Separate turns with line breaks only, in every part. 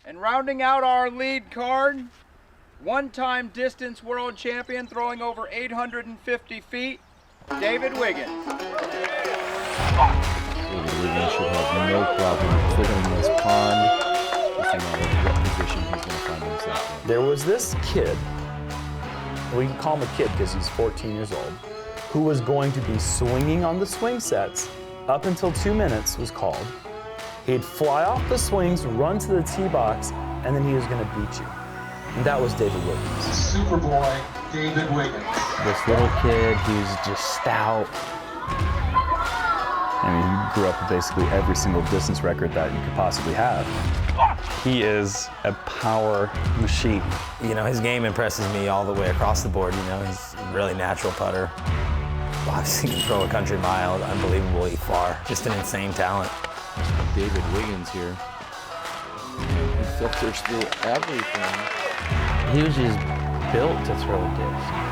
And rounding out our lead card, one-time distance world champion throwing over 850 feet, David Wiggins.
David Wiggins should have no problem filling this pond. Just no matter what position he's going to find himself in.
There was this kid, we can call him a kid because he's 14 years old, who was going to be swinging on the swing sets up until 2 minutes was called. He'd fly off the swings, run to the tee box, and then he was going to beat you. And that was David Wiggins.
Superboy David Wiggins.
This little kid who's just stout. I mean, he grew up with basically every single distance record that you could possibly have.
He is a power machine.
You know, his game impresses me all the way across the board. You know, he's a really natural putter. Obviously, he can throw a country mile unbelievably far. Just an insane talent.
David Wiggins here. He filters through everything.
He was just built to throw a disc.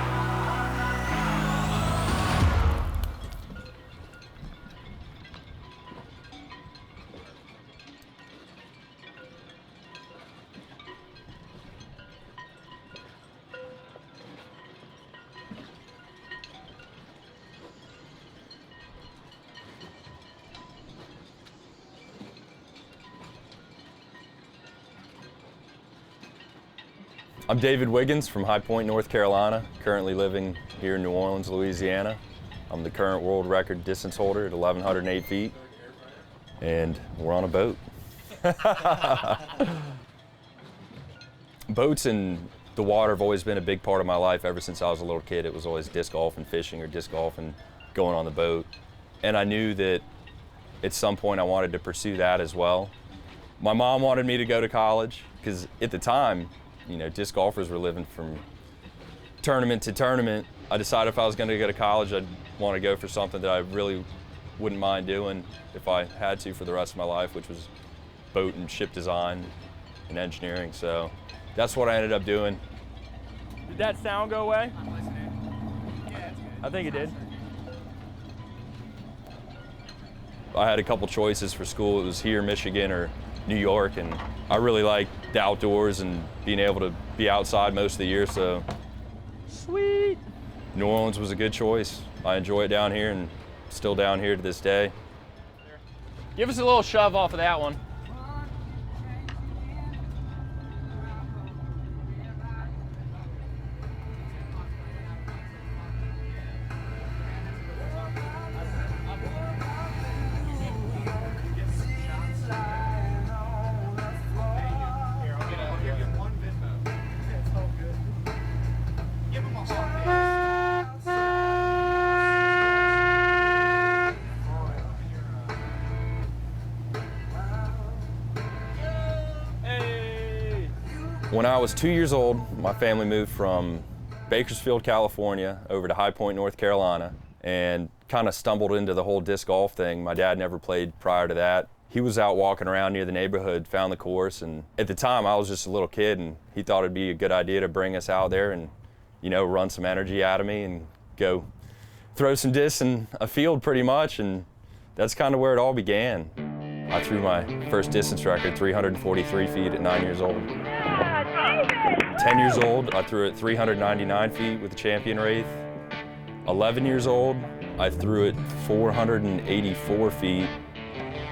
I'm David Wiggins from High Point, North Carolina, currently living here in New Orleans, Louisiana. I'm the current world record distance holder at 1,108 feet, and we're on a boat. Boats and the water have always been a big part of my life ever since I was a little kid. It was always disc golf and fishing, or disc golf and going on the boat. And I knew that at some point I wanted to pursue that as well. My mom wanted me to go to college because at the time, you know, disc golfers were living from tournament to tournament. I decided if I was going to go to college, I'd want to go for something that I really wouldn't mind doing if I had to for the rest of my life, which was boat and ship design and engineering. So that's what I ended up doing. Did that sound go away? I think it did. I had a couple choices for school. It was here, Michigan, or New York, and I really like the outdoors and being able to be outside most of the year, so sweet. New Orleans was a good choice. I enjoy it down here and still down here to this day. Give us a little shove off of that one. When I was 2 years old, my family moved from Bakersfield, California, over to High Point, North Carolina, and kind of stumbled into the whole disc golf thing. My dad never played prior to that. He was out walking around near the neighborhood, found the course, and at the time I was just a little kid, and he thought it'd be a good idea to bring us out there and, you know, run some energy out of me and go throw some discs in a field pretty much, and that's kind of where it all began. I threw my first distance record, 343 feet at 9 years old. 10 years old, I threw it 399 feet with the champion wraith. 11 years old, I threw it 484 feet.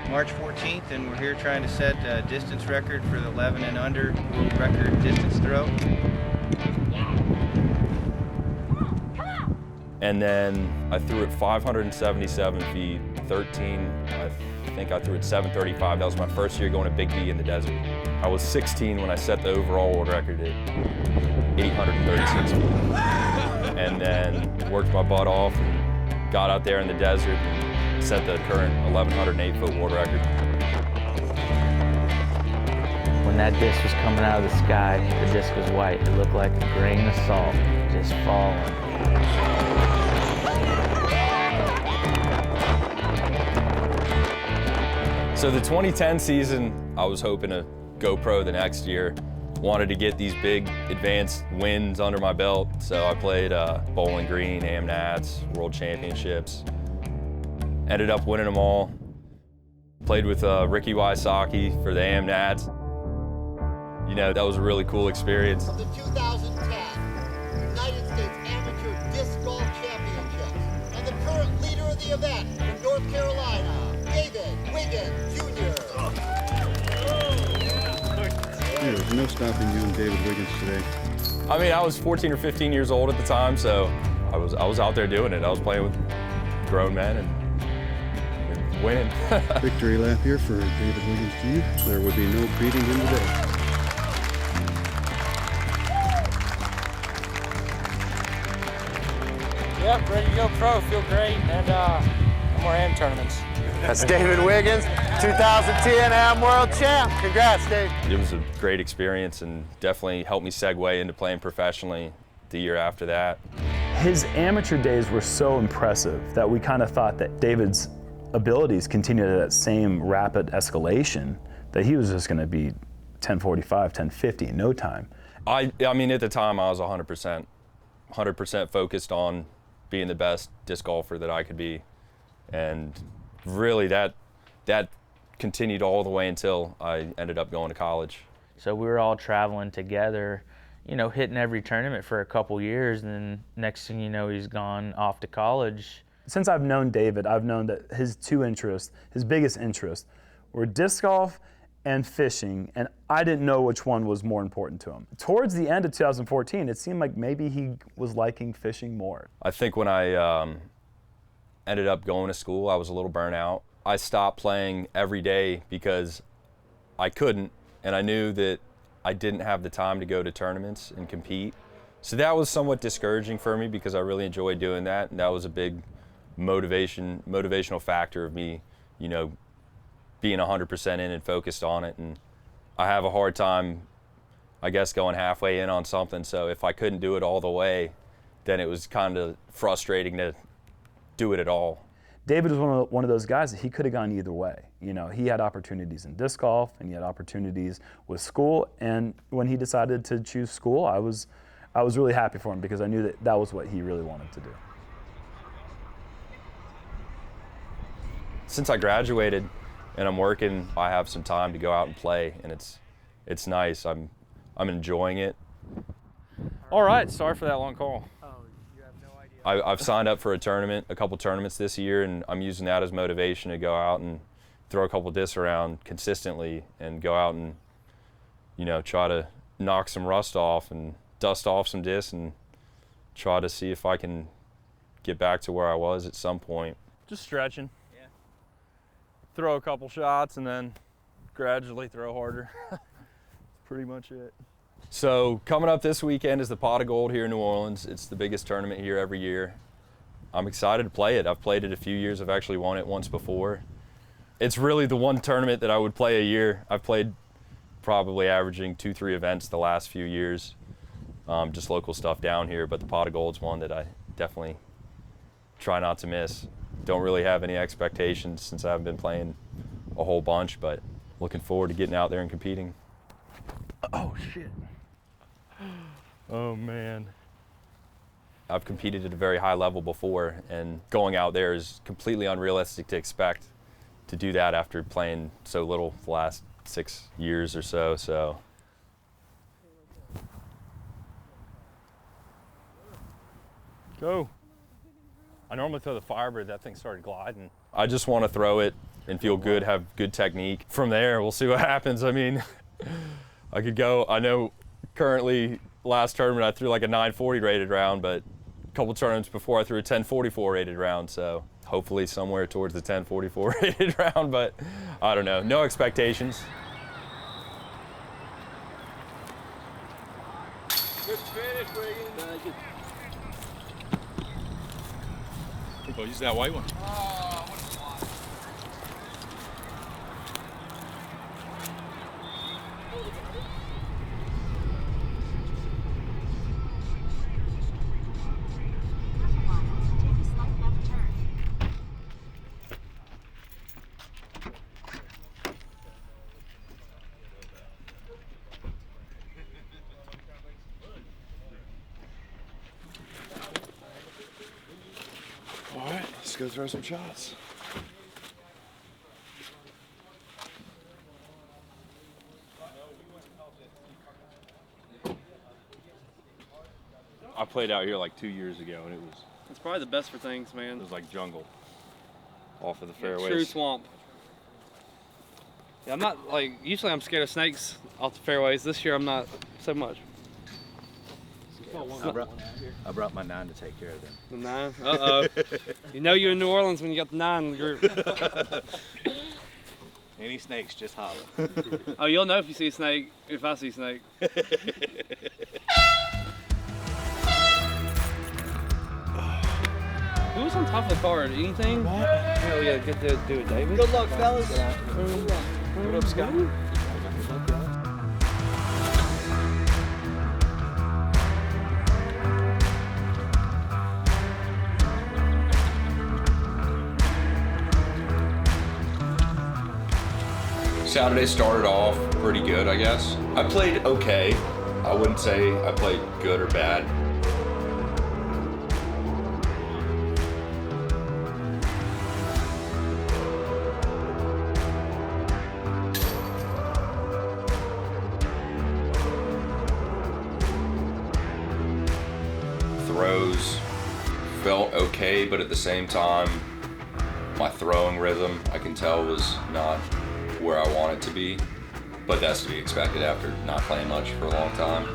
March 14th, and we're here trying to set a distance record for the 11 and under world record distance throw.
And then I threw it 577 feet, 13, I think I threw it 735. That was my first year going to Big D in the desert. I was 16 when I set the overall world record at 836 feet. And then worked my butt off and got out there in the desert and set the current 1,108-foot world record.
When that disc was coming out of the sky, the disc was white. It looked like a grain of salt just falling.
So the 2010 season, I was hoping to go pro the next year. Wanted to get these big advanced wins under my belt, so I played Bowling Green, AM Nats, World Championships. Ended up winning them all. Played with Ricky Wysocki for the AM Nats. you know, that was a really cool experience.
The 2010 United States Amateur Disc Golf Championships, and the current leader of the event from North Carolina, David Wiggins Jr.
There's no stopping you and David Wiggins today.
I mean, I was 14 or 15 years old at the time, so I was out there doing it. I was playing with grown men and winning.
Victory lap here for David Wiggins Jr. There would be no beating him today.
Yep, ready to go pro. Feel great, and no more AM tournaments.
That's David Wiggins, 2010 AM World Champ. Congrats, Dave.
It was a great experience and definitely helped me segue into playing professionally the year after that.
His amateur days were so impressive that we kind of thought that David's abilities continued at that same rapid escalation, that he was just going to be 1045, 1050 in no time.
I mean, at the time I was 100% focused on being the best disc golfer that I could be, and really that continued all the way until I ended up going to college.
So we were all traveling together, you know, hitting every tournament for a couple years, and then next thing you know, he's gone off to college.
Since I've known David, I've known that his two interests, his biggest interests, were disc golf and fishing, and I didn't know which one was more important to him. Towards the end of 2014, it seemed like maybe he was liking fishing more.
I think when I ended up going to school, I was a little burnt out. I stopped playing every day because I couldn't, and I knew that I didn't have the time to go to tournaments and compete. So that was somewhat discouraging for me because I really enjoyed doing that, and that was a big motivational factor of me, you know, being 100% in and focused on it. And I have a hard time, I guess, going halfway in on something. So if I couldn't do it all the way, then it was kind of frustrating to do it at all.
David was one of those guys that he could have gone either way. You know, he had opportunities in disc golf and he had opportunities with school. And when he decided to choose school, I was really happy for him because I knew that that was what he really wanted to do.
Since I graduated and I'm working, I have some time to go out and play, and it's nice. I'm enjoying it.
All right, sorry for that long call.
I've signed up for a couple tournaments this year, and I'm using that as motivation to go out and throw a couple discs around consistently and go out and, you know, try to knock some rust off and dust off some discs and try to see if I can get back to where I was at some point.
Just stretching. Yeah. Throw a couple shots and then gradually throw harder. That's pretty much it.
So coming up this weekend is the Pot of Gold here in New Orleans. It's the biggest tournament here every year. I'm excited to play it. I've played it a few years. I've actually won it once before. It's really the one tournament that I would play a year. I've played probably averaging 2-3 events the last few years, just local stuff down here, but the Pot of Gold's one that I definitely try not to miss. Don't really have any expectations since I haven't been playing a whole bunch, but looking forward to getting out there and competing.
Oh, shit. Oh, man.
I've competed at a very high level before, and going out there is completely unrealistic to expect to do that after playing so little the last 6 years or so.
Go. I normally throw the Firebird. That thing started gliding.
I just want to throw it and feel good, have good technique. From there, we'll see what happens. I mean, I could go, I know currently last tournament I threw like a 940 rated round, but a couple tournaments before I threw a 1044 rated round, so hopefully somewhere towards the 1044 rated round, but I don't know. No expectations.
Good finish, Wiggins. Thank you. Oh, use that white one. Oh, what a fly.
All right, let's go throw some shots.
I played out here like 2 years ago, and
it's probably the best for things, man.
It was like jungle off of the fairways.
True swamp. Yeah, I'm not like, usually I'm scared of snakes off the fairways. This year I'm not so much.
I brought my 9 to take care of them.
The 9? Uh-oh. You know you're in New Orleans when you got the 9.
Any snakes, just holler.
Oh, you'll know if you see a snake, if I see a snake. Who was on top of the card? Anything? Hell yeah, good to do it, David.
Good luck, fellas.
What up, Scott?
Saturday started off pretty good, I guess. I played okay. I wouldn't say I played good or bad. Throws felt okay, but at the same time, my throwing rhythm, I can tell, was not where I want it to be, but that's to be expected after not playing much for a long time.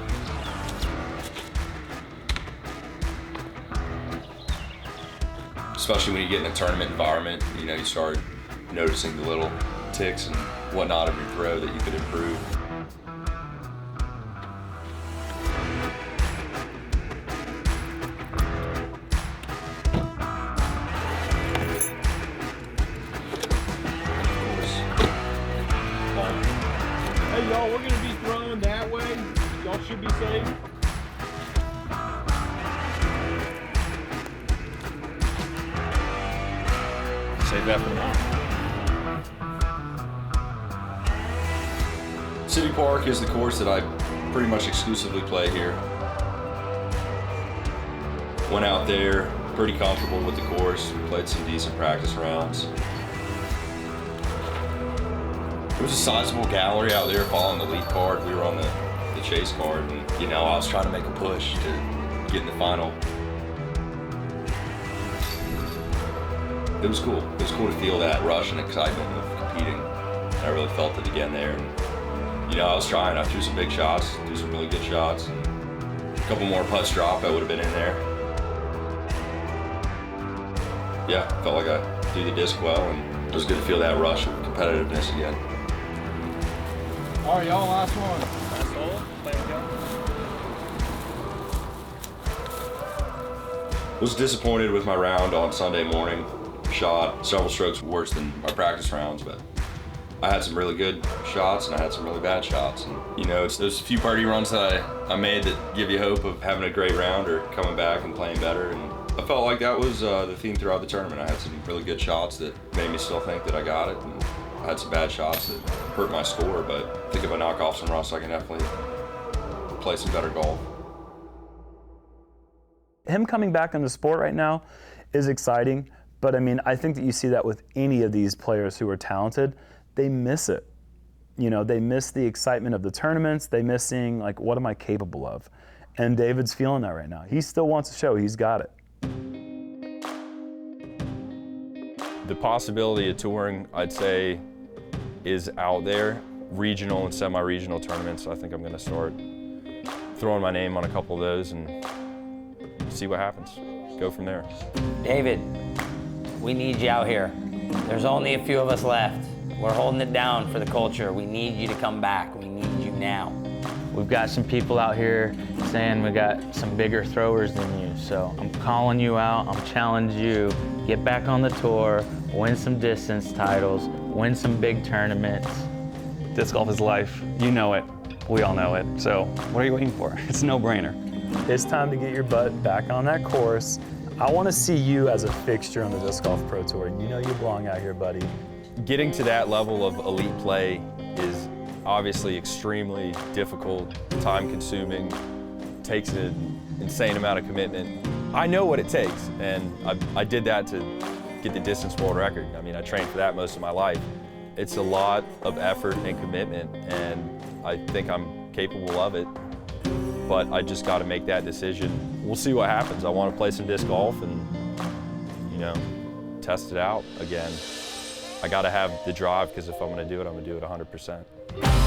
Especially when you get in a tournament environment, you know, you start noticing the little ticks and whatnot of your throw that you could improve.
Hey y'all, we're gonna be throwing that way. Y'all should be safe.
Save that for now. City Park is the course that I pretty much exclusively play here. Went out there pretty comfortable with the course, played some decent practice rounds. There was a sizable gallery out there following the lead card. We were on the chase card, and you know, I was trying to make a push to get in the final. It was cool. It was cool to feel that rush and excitement of competing. I really felt it again there. And, you know, I was trying. I threw some big shots, threw some really good shots. And a couple more putts dropped, I would have been in there. Yeah, felt like I threw the disc well, and it was good to feel that rush of competitiveness again.
All right, y'all, last one.
Last hole.
Was disappointed with my round on Sunday morning. Shot several strokes worse than my practice rounds, but I had some really good shots and I had some really bad shots. And you know, it's those few birdie runs that I made that give you hope of having a great round or coming back and playing better. And I felt like that was the theme throughout the tournament. I had some really good shots that made me still think that I got it. And I had some bad shots that hurt my score, but I think if I knock off some rust, I can definitely play some better golf.
Him coming back in the sport right now is exciting, but I mean, I think that you see that with any of these players who are talented, they miss it. You know, they miss the excitement of the tournaments, they miss seeing, like, what am I capable of? And David's feeling that right now. He still wants to show he's got it.
The possibility of touring, I'd say, is out there. Regional and semi-regional tournaments, I think I'm gonna start throwing my name on a couple of those and see what happens. Go from there.
David, we need you out here. There's only a few of us left. We're holding it down for the culture. We need you to come back. We need you now.
We've got some people out here saying we got some bigger throwers than you, so I'm calling you out, I'm challenging you. Get back on the tour, win some distance titles, win some big tournaments.
Disc golf is life. You know it. We all know it. So what are you waiting for? It's a no-brainer.
It's time to get your butt back on that course. I want to see you as a fixture on the Disc Golf Pro Tour. You know you belong out here, buddy.
Getting to that level of elite play is obviously extremely difficult, time-consuming, takes an insane amount of commitment. I know what it takes, and I did that to get the distance world record. I mean, I trained for that most of my life. It's a lot of effort and commitment, and I think I'm capable of it. but I just got to make that decision. We'll see what happens. I want to play some disc golf and, you know, test it out again. I got to have the drive, because if I'm going to do it, I'm going to do it 100%.